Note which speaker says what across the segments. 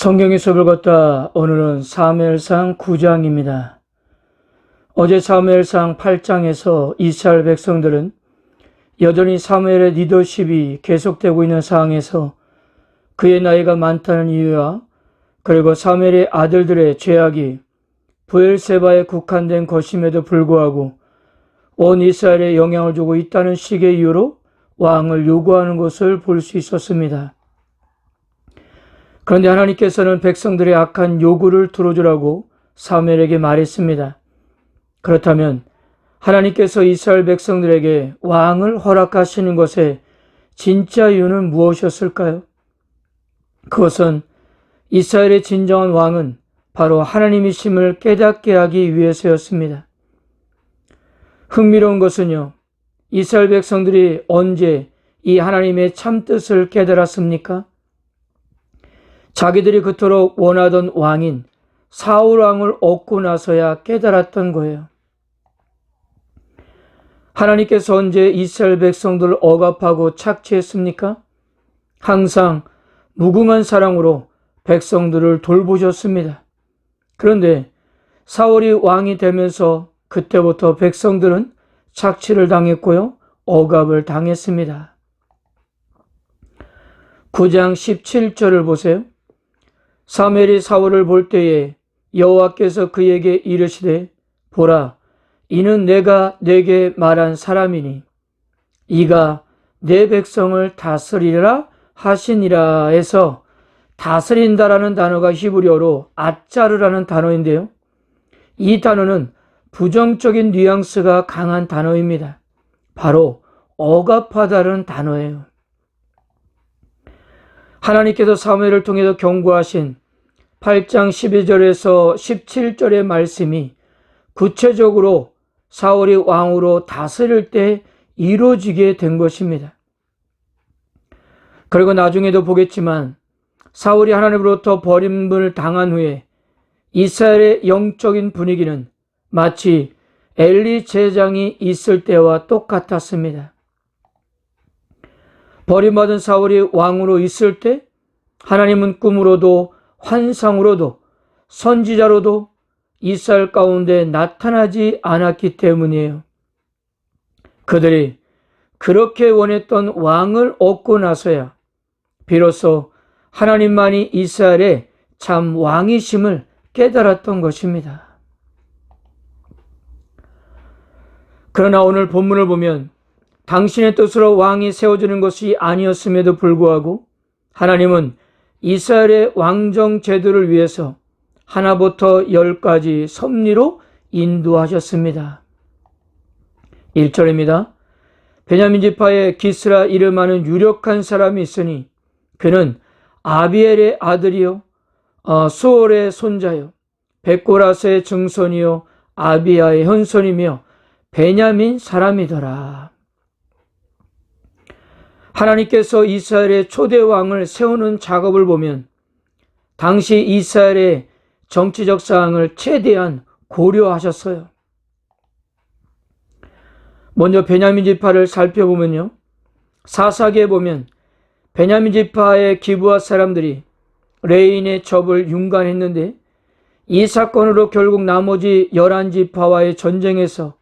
Speaker 1: 성경의 수업을 걷다 오늘은 사무엘상 9장입니다. 어제 사무엘상 8장에서 이스라엘 백성들은 여전히 사무엘의 리더십이 계속되고 있는 상황에서 그의 나이가 많다는 이유와 그리고 사무엘의 아들들의 죄악이 브엘세바에 국한된 것임에도 불구하고 온 이스라엘에 영향을 주고 있다는 식의 이유로 왕을 요구하는 것을 볼 수 있었습니다. 그런데 하나님께서는 백성들의 악한 요구를 들어주라고 사무엘에게 말했습니다. 그렇다면 하나님께서 이스라엘 백성들에게 왕을 허락하시는 것의 진짜 이유는 무엇이었을까요? 그것은 이스라엘의 진정한 왕은 바로 하나님이심을 깨닫게 하기 위해서였습니다. 흥미로운 것은요, 이스라엘 백성들이 언제 이 하나님의 참뜻을 깨달았습니까? 자기들이 그토록 원하던 왕인 사울 왕을 얻고 나서야 깨달았던 거예요. 하나님께서 언제 이스라엘 백성들을 억압하고 착취했습니까? 항상 무궁한 사랑으로 백성들을 돌보셨습니다. 그런데 사울이 왕이 되면서 그때부터 백성들은 착취를 당했고요, 억압을 당했습니다. 9장 17절을 보세요. 사무엘이 사울을 볼 때에 여호와께서 그에게 이르시되 보라, 이는 내가 네게 말한 사람이니 이가 내 백성을 다스리라 하시니라 해서 다스린다라는 단어가 히브리어로 아짜르라는 단어인데요. 이 단어는 부정적인 뉘앙스가 강한 단어입니다. 바로 억압하다는 단어예요. 하나님께서 사무엘을 통해서 경고하신 8장 12절에서 17절의 말씀이 구체적으로 사울이 왕으로 다스릴 때 이루어지게 된 것입니다. 그리고 나중에도 보겠지만 사울이 하나님으로부터 버림을 당한 후에 이스라엘의 영적인 분위기는 마치 엘리 제장이 있을 때와 똑같았습니다. 버림받은 사울이 왕으로 있을 때 하나님은 꿈으로도 환상으로도 선지자로도 이스라엘 가운데 나타나지 않았기 때문이에요. 그들이 그렇게 원했던 왕을 얻고 나서야 비로소 하나님만이 이스라엘의 참 왕이심을 깨달았던 것입니다. 그러나 오늘 본문을 보면 당신의 뜻으로 왕이 세워지는 것이 아니었음에도 불구하고 하나님은 이스라엘의 왕정 제도를 위해서 하나부터 10까지 섭리로 인도하셨습니다. 1절입니다. 베냐민 지파에 기스라 이름하는 유력한 사람이 있으니 그는 아비엘의 아들이요 수올의 손자요 백고라스의 증손이요 아비야의 현손이며 베냐민 사람이더라. 하나님께서 이스라엘의 초대 왕을 세우는 작업을 보면 당시 이스라엘의 정치적 상황을 최대한 고려하셨어요. 먼저 베냐민 지파를 살펴보면요, 사사기에 보면 베냐민 지파의 기브앗 사람들이 레인의 첩을 융간했는데 이 사건으로 결국 나머지 11지파와의 전쟁에서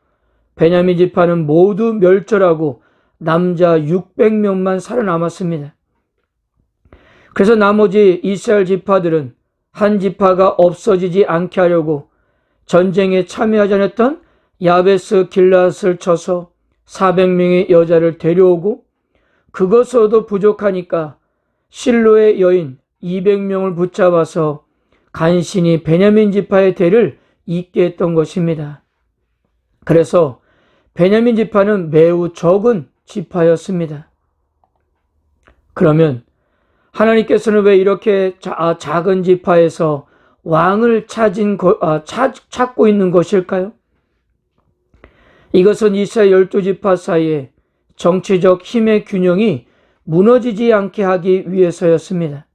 Speaker 1: 베냐민 지파는 모두 멸절하고 남자 600명만 살아남았습니다. 그래서 나머지 이스라엘 지파들은 한 지파가 없어지지 않게 하려고 전쟁에 참여하지 않았던 야베스 길앗을 쳐서 400명의 여자를 데려오고 그것으로도 부족하니까 실로의 여인 200명을 붙잡아서 간신히 베냐민 지파의 대를 잇게 했던 것입니다. 그래서 베냐민 지파는 매우 적은 지파였습니다. 그러면 하나님께서는 왜 이렇게 작은 지파에서 왕을 찾고 있는 것일까요? 이것은 이스라엘 12지파 사이에 정치적 힘의 균형이 무너지지 않게 하기 위해서였습니다.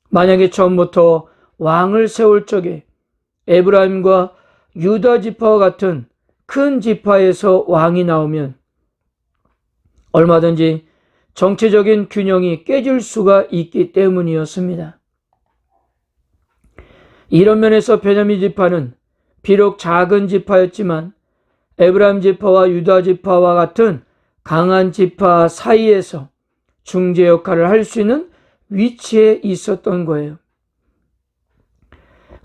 Speaker 1: 만약에 처음부터 왕을 세울 적에 에브라임과 유다 지파와 같은 큰 지파에서 왕이 나오면 얼마든지 정치적인 균형이 깨질 수가 있기 때문이었습니다. 이런 면에서 베냐민 지파는 비록 작은 지파였지만 에브라임 지파와 유다 지파와 같은 강한 지파 사이에서 중재 역할을 할 수 있는 위치에 있었던 거예요.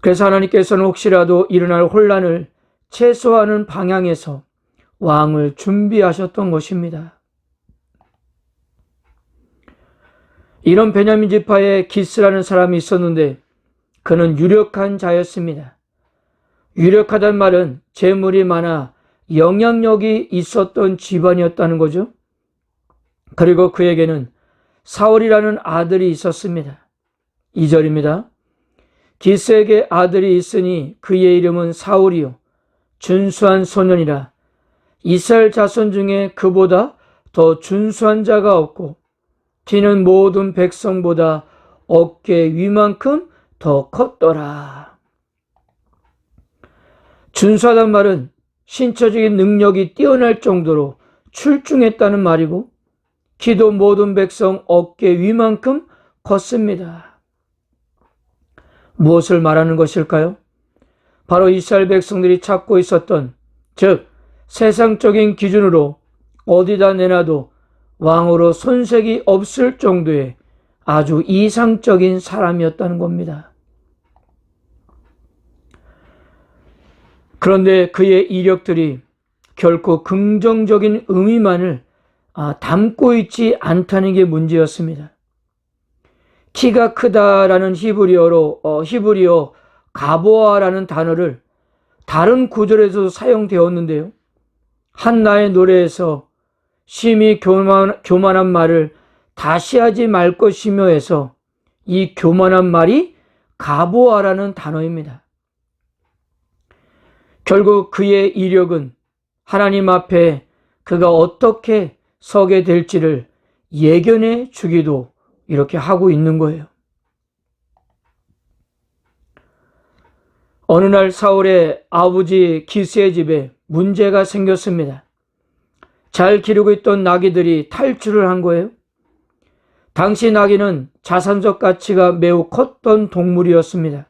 Speaker 1: 그래서 하나님께서는 혹시라도 일어날 혼란을 최소화하는 방향에서 왕을 준비하셨던 것입니다. 이런 베냐민 지파에 기스라는 사람이 있었는데 그는 유력한 자였습니다. 유력하단 말은 재물이 많아 영향력이 있었던 집안이었다는 거죠. 그리고 그에게는 사울이라는 아들이 있었습니다. 2절입니다. 기스에게 아들이 있으니 그의 이름은 사울이요 준수한 소년이라. 이스라엘 자손 중에 그보다 더 준수한 자가 없고 키는 모든 백성보다 어깨 위만큼 더 컸더라. 준수하단 말은 신체적인 능력이 뛰어날 정도로 출중했다는 말이고 키도 모든 백성 어깨 위만큼 컸습니다. 무엇을 말하는 것일까요? 바로 이스라엘 백성들이 찾고 있었던, 즉 세상적인 기준으로 어디다 내놔도 왕으로 손색이 없을 정도의 아주 이상적인 사람이었다는 겁니다. 그런데 그의 이력들이 결코 긍정적인 의미만을 담고 있지 않다는 게 문제였습니다. 키가 크다라는 히브리어 가보아라는 단어를 다른 구절에서도 사용되었는데요. 한나의 노래에서 심히 교만한 말을 다시 하지 말 것이며 해서 이 교만한 말이 가보아라는 단어입니다. 결국 그의 이력은 하나님 앞에 그가 어떻게 서게 될지를 예견해 주기도 이렇게 하고 있는 거예요. 어느 날 사울의 아버지 기스의 집에 문제가 생겼습니다. 잘 기르고 있던 나귀들이 탈출을 한 거예요. 당시 나귀는 자산적 가치가 매우 컸던 동물이었습니다.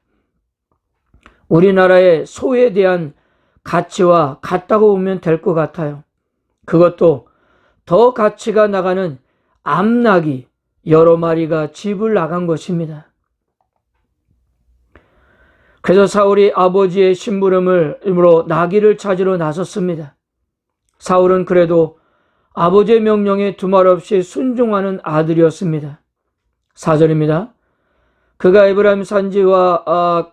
Speaker 1: 우리나라의 소에 대한 가치와 같다고 보면 될 것 같아요. 그것도 더 가치가 나가는 암나귀 여러 마리가 집을 나간 것입니다. 그래서 사울이 아버지의 심부름으로 나귀를 찾으러 나섰습니다. 사울은 그래도 아버지의 명령에 두말 없이 순종하는 아들이었습니다. 4절입니다. 그가 에브라임 산지와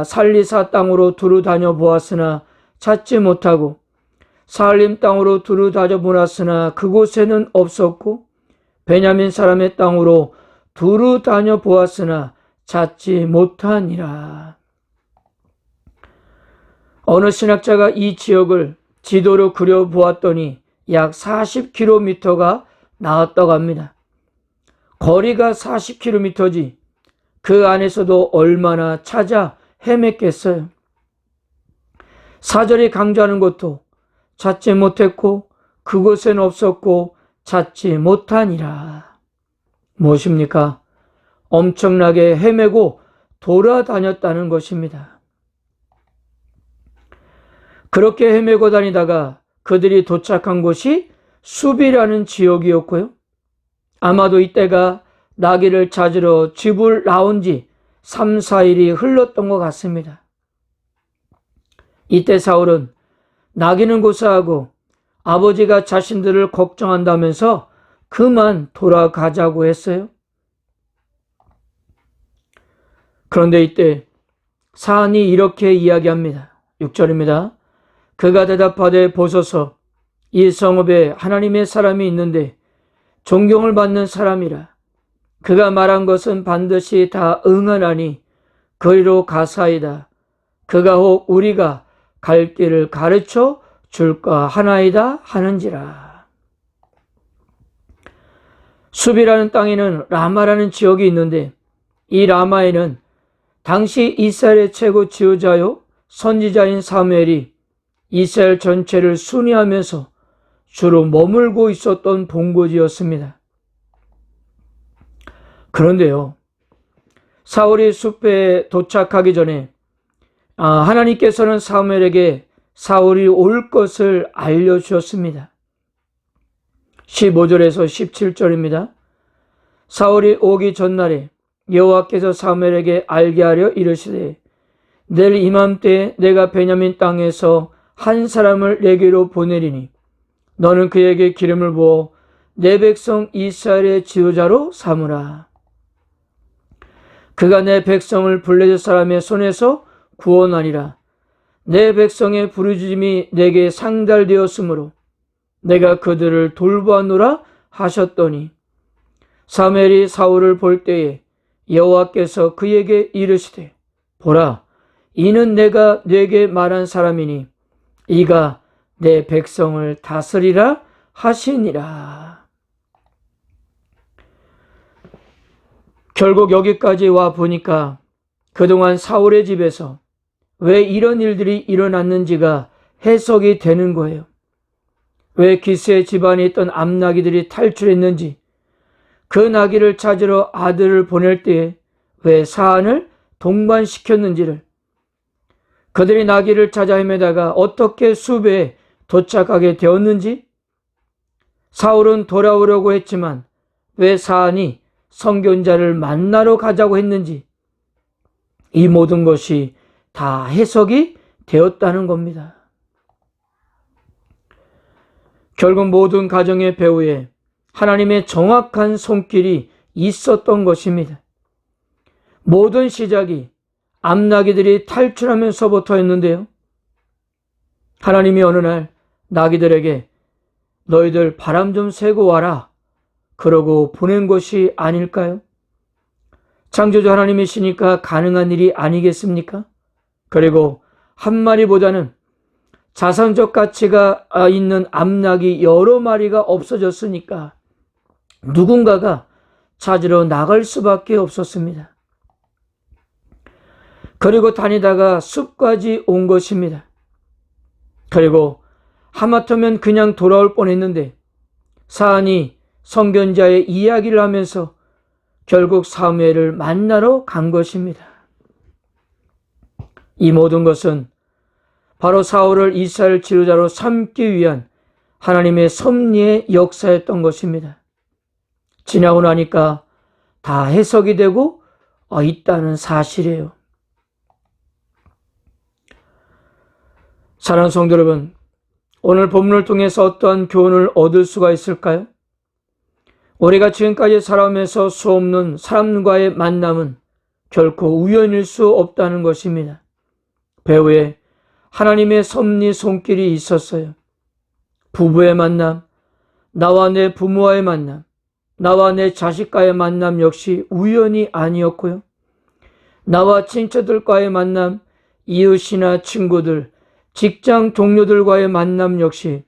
Speaker 1: 살리사 땅으로 두루 다녀 보았으나 찾지 못하고 사알림 땅으로 두루 다녀 보았으나 그곳에는 없었고 베냐민 사람의 땅으로 두루 다녀 보았으나 찾지 못하니라. 어느 신학자가 이 지역을 지도로 그려보았더니 약 40km가 나왔다고 합니다. 거리가 40km지 그 안에서도 얼마나 찾아 헤맸겠어요. 4절이 강조하는 것도 찾지 못했고 그곳엔 없었고 찾지 못하니라. 무엇입니까? 엄청나게 헤매고 돌아다녔다는 것입니다. 그렇게 헤매고 다니다가 그들이 도착한 곳이 수비라는 지역이었고요. 아마도 이때가 나귀를 찾으러 집을 나온 지 3, 4일이 흘렀던 것 같습니다. 이때 사울은 나귀는 고사하고 아버지가 자신들을 걱정한다면서 그만 돌아가자고 했어요. 그런데 이때 사안이 이렇게 이야기합니다. 6절입니다. 그가 대답하되 보소서 이 성읍에 하나님의 사람이 있는데 존경을 받는 사람이라. 그가 말한 것은 반드시 다 응하나니 그리로 가사이다. 그가 혹 우리가 갈 길을 가르쳐 줄까 하나이다 하는지라. 수비라는 땅에는 라마라는 지역이 있는데 이 라마에는 당시 이스라엘의 최고 지도자요 선지자인 사무엘이 이스라엘 전체를 순회하면서 주로 머물고 있었던 본거지였습니다. 그런데요, 사울이 숲에 도착하기 전에 하나님께서는 사무엘에게 사울이 올 것을 알려주셨습니다. 15절에서 17절입니다. 사울이 오기 전날에 여호와께서 사무엘에게 알게 하려 이르시되 내일 이맘때에 내가 베냐민 땅에서 한 사람을 내게로 보내리니 너는 그에게 기름을 부어 내 백성 이스라엘의 지도자로 삼으라. 그가 내 백성을 블레셋 사람의 손에서 구원하리라. 내 백성의 부르짖음이 내게 상달되었으므로 내가 그들을 돌보았노라 하셨더니 사무엘이 사울을 볼 때에 여호와께서 그에게 이르시되 보라 이는 내가 네게 말한 사람이니 이가 내 백성을 다스리라 하시니라. 결국 여기까지 와 보니까 그동안 사울의 집에서 왜 이런 일들이 일어났는지가 해석이 되는 거예요. 왜 기스의 집안에 있던 암나기들이 탈출했는지, 그 나귀를 찾으러 아들을 보낼 때에 왜 사안을 동반시켰는지를, 그들이 나귀를 찾아 헤매다가 어떻게 숲에 도착하게 되었는지, 사울은 돌아오려고 했지만 왜 사안이 선견자를 만나러 가자고 했는지, 이 모든 것이 다 해석이 되었다는 겁니다. 결국 모든 가정의 배후에 하나님의 정확한 손길이 있었던 것입니다. 모든 시작이 암나귀들이 탈출하면서부터였는데요. 하나님이 어느 날 나귀들에게 너희들 바람 좀 쐬고 와라 그러고 보낸 것이 아닐까요? 창조주 하나님이시니까 가능한 일이 아니겠습니까? 그리고 한 마리보다는 자산적 가치가 있는 암나귀 여러 마리가 없어졌으니까 누군가가 찾으러 나갈 수밖에 없었습니다. 그리고 다니다가 숲까지 온 것입니다. 그리고 하마터면 그냥 돌아올 뻔했는데 사안이 선견자의 이야기를 하면서 결국 사무엘을 만나러 간 것입니다. 이 모든 것은 바로 사울을 이스라엘 지도자로 삼기 위한 하나님의 섭리의 역사였던 것입니다. 지나고 나니까 다 해석이 되고 있다는 사실이에요. 사랑하는 성도 여러분, 오늘 본문을 통해서 어떠한 교훈을 얻을 수가 있을까요? 우리가 지금까지 살아오면서 수없는 사람과의 만남은 결코 우연일 수 없다는 것입니다. 배후에 하나님의 섭리 손길이 있었어요. 부부의 만남, 나와 내 부모와의 만남, 나와 내 자식과의 만남 역시 우연이 아니었고요. 나와 친척들과의 만남, 이웃이나 친구들, 직장 동료들과의 만남 역시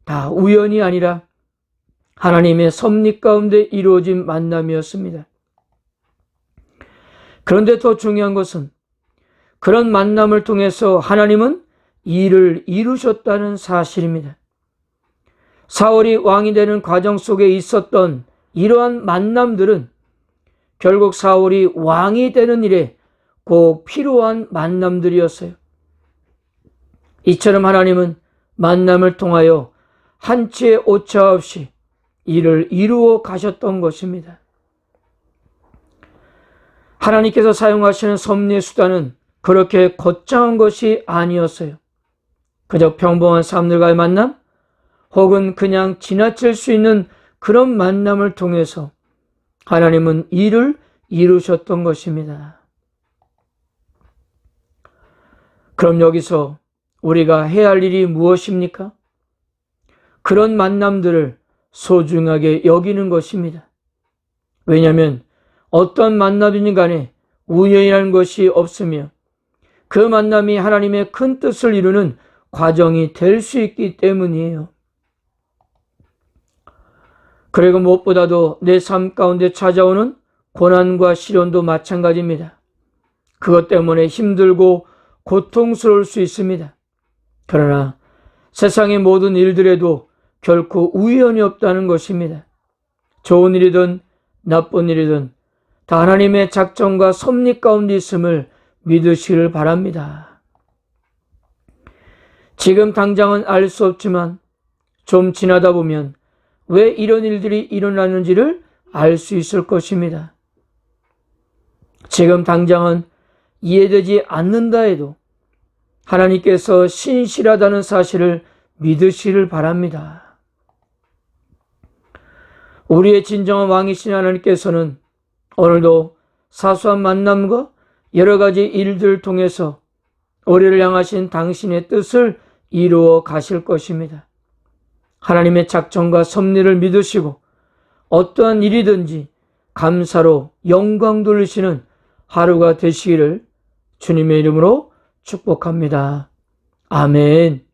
Speaker 1: 다 우연이 아니라 하나님의 섭리 가운데 이루어진 만남이었습니다. 그런데 더 중요한 것은 그런 만남을 통해서 하나님은 일을 이루셨다는 사실입니다. 사울이 왕이 되는 과정 속에 있었던 이러한 만남들은 결국 사울이 왕이 되는 일에 꼭 필요한 만남들이었어요. 이처럼 하나님은 만남을 통하여 한치의 오차 없이 일을 이루어 가셨던 것입니다. 하나님께서 사용하시는 섭리의 수단은 그렇게 거창한 것이 아니었어요. 그저 평범한 사람들과의 만남, 혹은 그냥 지나칠 수 있는 그런 만남을 통해서 하나님은 일을 이루셨던 것입니다. 그럼 여기서 우리가 해야 할 일이 무엇입니까? 그런 만남들을 소중하게 여기는 것입니다. 왜냐하면 어떤 만남이든 간에 우연이라는 것이 없으며 그 만남이 하나님의 큰 뜻을 이루는 과정이 될 수 있기 때문이에요. 그리고 무엇보다도 내 삶 가운데 찾아오는 고난과 시련도 마찬가지입니다. 그것 때문에 힘들고 고통스러울 수 있습니다. 그러나 세상의 모든 일들에도 결코 우연이 없다는 것입니다. 좋은 일이든 나쁜 일이든 다 하나님의 작정과 섭리 가운데 있음을 믿으시길 바랍니다. 지금 당장은 알 수 없지만 좀 지나다 보면 왜 이런 일들이 일어나는지를 알 수 있을 것입니다. 지금 당장은 이해되지 않는다 해도 하나님께서 신실하다는 사실을 믿으시길 바랍니다. 우리의 진정한 왕이신 하나님께서는 오늘도 사소한 만남과 여러 가지 일들을 통해서 우리를 향하신 당신의 뜻을 이루어 가실 것입니다. 하나님의 작정과 섭리를 믿으시고 어떠한 일이든지 감사로 영광 돌리시는 하루가 되시기를 주님의 이름으로 축복합니다. 아멘.